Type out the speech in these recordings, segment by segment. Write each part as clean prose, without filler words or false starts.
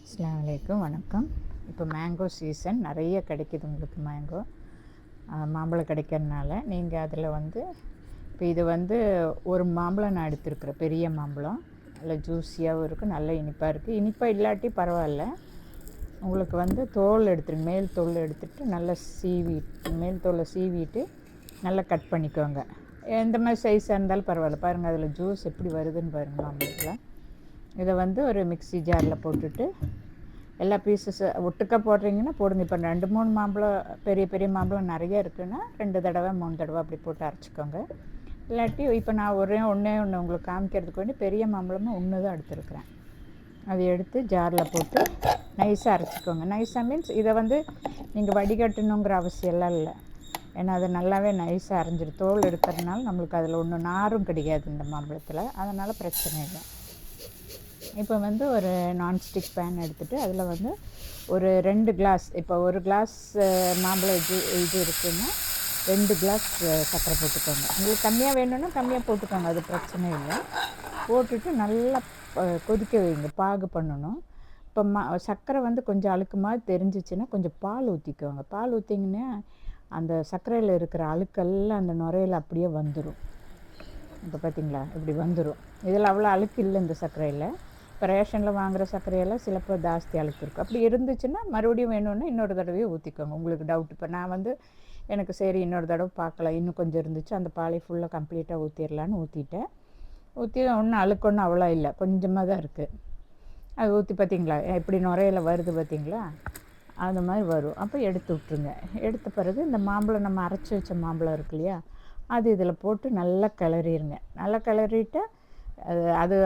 அஸ்ஸலாமு அலைக்கும், வணக்கம். இப்போ மேங்கோ சீசன் நிறைய கிடைக்கிது உங்களுக்கு. மேங்கோ மாம்பழம் கிடைக்கிறதுனால நீங்கள் அதில் வந்து இப்போ இது வந்து ஒரு மாம்பழம் நான் எடுத்துருக்குறேன். பெரிய மாம்பழம் நல்ல ஜூஸியாகவும் இருக்குது, நல்ல இனிப்பாக இருக்குது. இனிப்பாக இல்லாட்டி பரவாயில்ல, உங்களுக்கு வந்து தோல் எடுத்துட்டு மேல் தோல் எடுத்துகிட்டு நல்லா மேல் தோலை சீவிட்டு நல்லா கட் பண்ணிக்கோங்க. எந்த மாதிரி சைஸாக இருந்தாலும் பரவாயில்ல. பாருங்கள், அதில் ஜூஸ் எப்படி வருதுன்னு பாருங்கள் மாம்பழத்தில். இதை வந்து ஒரு மிக்ஸி ஜாரில் போட்டுட்டு எல்லா பீசஸ் ஒட்டுக்கா போடுறீங்கன்னா போடுங்க. இப்போ 2-3 மாம்பழம், பெரிய பெரிய மாம்பழம் நிறைய இருக்குதுன்னா 2 தடவை 3 தடவை அப்படி போட்டு அரைச்சிக்கோங்க. இல்லாட்டி இப்போ நான் ஒன்றே ஒன்று உங்களுக்கு காமிக்கிறதுக்கு வேண்டி பெரிய மாம்பழமும் ஒன்று தான் எடுத்துருக்குறேன். அதை எடுத்து ஜாரில் போட்டு நைஸாக அரைச்சிக்கோங்க. நைஸாக மீன்ஸ் இதை வந்து நீங்கள் வடிகட்டணுங்கிற அவசியம்லாம் இல்லை. ஏன்னா அது நல்லாவே நைஸாக அரைஞ்சிடும். தோல் எடுக்கிறதுனால நம்மளுக்கு அதில் ஒன்றும் நாரும் கிடையாது இந்த மாம்பழத்தில், அதனால் பிரச்சனை இல்லை. இப்போ வந்து ஒரு நான்ஸ்டிக் பேன் எடுத்துகிட்டு அதில் வந்து ஒரு 2 கிளாஸ், இப்போ ஒரு கிளாஸ் மாம்பழம் இது இருக்குதுன்னா 2 கிளாஸ் சர்க்கரை போட்டுக்கோங்க. உங்களுக்கு கம்மியாக வேணும்னா கம்மியாக போட்டுக்கோங்க, அது பிரச்சனை இல்லை. போட்டுட்டு நல்லா கொதிக்க வைங்க, பாகு பண்ணணும். இப்போ சர்க்கரை வந்து கொஞ்சம் அழுக்கு மாதிரி தெரிஞ்சிச்சுன்னா கொஞ்சம் பால் ஊற்றிக்கோங்க. பால் ஊற்றிங்கன்னா அந்த சர்க்கரையில் இருக்கிற அழுக்கெல்லாம் அந்த நுரையில் அப்படியே வந்துடும். இப்போ பார்த்திங்களா, இப்படி வந்துடும். இதில் அவ்வளோ அழுக்கு இல்லை இந்த சர்க்கரையில். இப்போ ரேஷனில் வாங்குகிற சர்க்கரையெல்லாம் சிலப்போ ஜாஸ்தி அழுக்கு இருக்கும். அப்படி இருந்துச்சுன்னா மறுபடியும் வேணும்னா இன்னொரு தடவையும் ஊற்றிக்கோங்க. உங்களுக்கு டவுட். இப்போ நான் வந்து எனக்கு சரி இன்னொரு தடவை பார்க்கலாம், இன்னும் கொஞ்சம் இருந்துச்சு, அந்த பாலை ஃபுல்லாக கம்ப்ளீட்டாக ஊற்றிடலான்னு ஊற்றிட்டேன். ஊற்றி ஒன்றும் அழுக்கு ஒன்றும் அவ்வளோ இல்லை, கொஞ்சமாக தான் இருக்குது. அது ஊற்றி பார்த்திங்களா எப்படி நுரையில் வருது பார்த்திங்களா, அது மாதிரி வரும். அப்போ எடுத்து விட்ருங்க. எடுத்த பிறகு இந்த மாம்பழம், நம்ம அரைச்சி வச்ச மாம்பழம் இருக்கு இல்லையா, அது இதில் போட்டு நல்லா கிளறிடுங்க. நல்லா கிளறிட்டு அது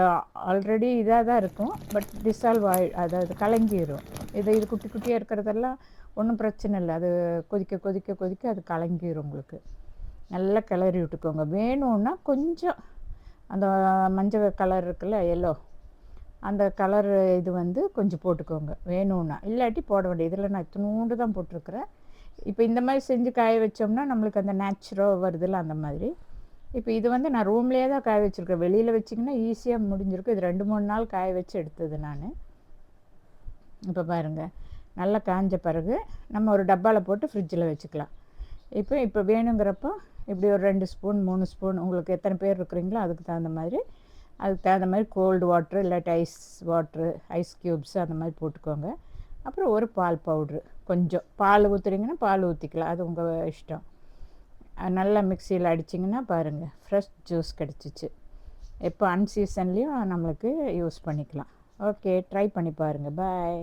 ஆல்ரெடி இதாக தான் இருக்கும், பட் டிசால்வ் அதாவது கலங்கிடும். இது குட்டி குட்டியாக இருக்கிறதெல்லாம் ஒன்றும் பிரச்சனை இல்லை. அது கொதிக்க கொதிக்க கொதிக்க அது கலங்கிடும். உங்களுக்கு நல்லா கிளறி விட்டுக்கோங்க. வேணும்னா கொஞ்சம் அந்த மஞ்சள் கலர் இருக்குல்ல, எல்லோ, அந்த கலர் இது வந்து கொஞ்சம் போட்டுக்கோங்க வேணும்னா. இல்லாட்டி போட வேண்டிய இதில் நான் இத்தினூண்டு தான் போட்டிருக்கிறேன். இப்போ இந்த மாதிரி செஞ்சு காய வச்சோம்னா நம்மளுக்கு அந்த நேச்சுரல் வருதில்ல, அந்த மாதிரி. இப்போ இது வந்து நான் ரூம்லேயே தான் காய வச்சுருக்கேன். வெளியில் வச்சிங்கன்னா ஈஸியாக முடிஞ்சிருக்கும். இது 2-3 நாள் காய வச்சு எடுத்தது நான். இப்போ பாருங்கள், நல்லா காஞ்ச பிறகு நம்ம ஒரு டப்பாவில் போட்டு ஃப்ரிட்ஜில் வச்சுக்கலாம். இப்போ வேணுங்கிறப்போ இப்படி ஒரு 2 ஸ்பூன் 3 ஸ்பூன், உங்களுக்கு எத்தனை பேர் இருக்கிறீங்களோ அதுக்கு தகுந்த மாதிரி கோல்டு வாட்ரு இல்லாட்டி ஐஸ் வாட்ரு, ஐஸ் க்யூப்ஸு அந்த மாதிரி போட்டுக்கோங்க. அப்புறம் ஒரு பால் பவுட்ரு, கொஞ்சம் பால் ஊற்றுறீங்கன்னா பால் ஊற்றிக்கலாம், அது உங்கள் இஷ்டம். நல்லா மிக்சியில் அடிச்சிங்கன்னா பாருங்கள், ஃப்ரெஷ் ஜூஸ் கிடச்சிச்சு. எப்போ அன்சீசன்லேயும் நம்மளுக்கு யூஸ் பண்ணிக்கலாம். ஓகே, ட்ரை பண்ணி பாருங்கள். பாய்.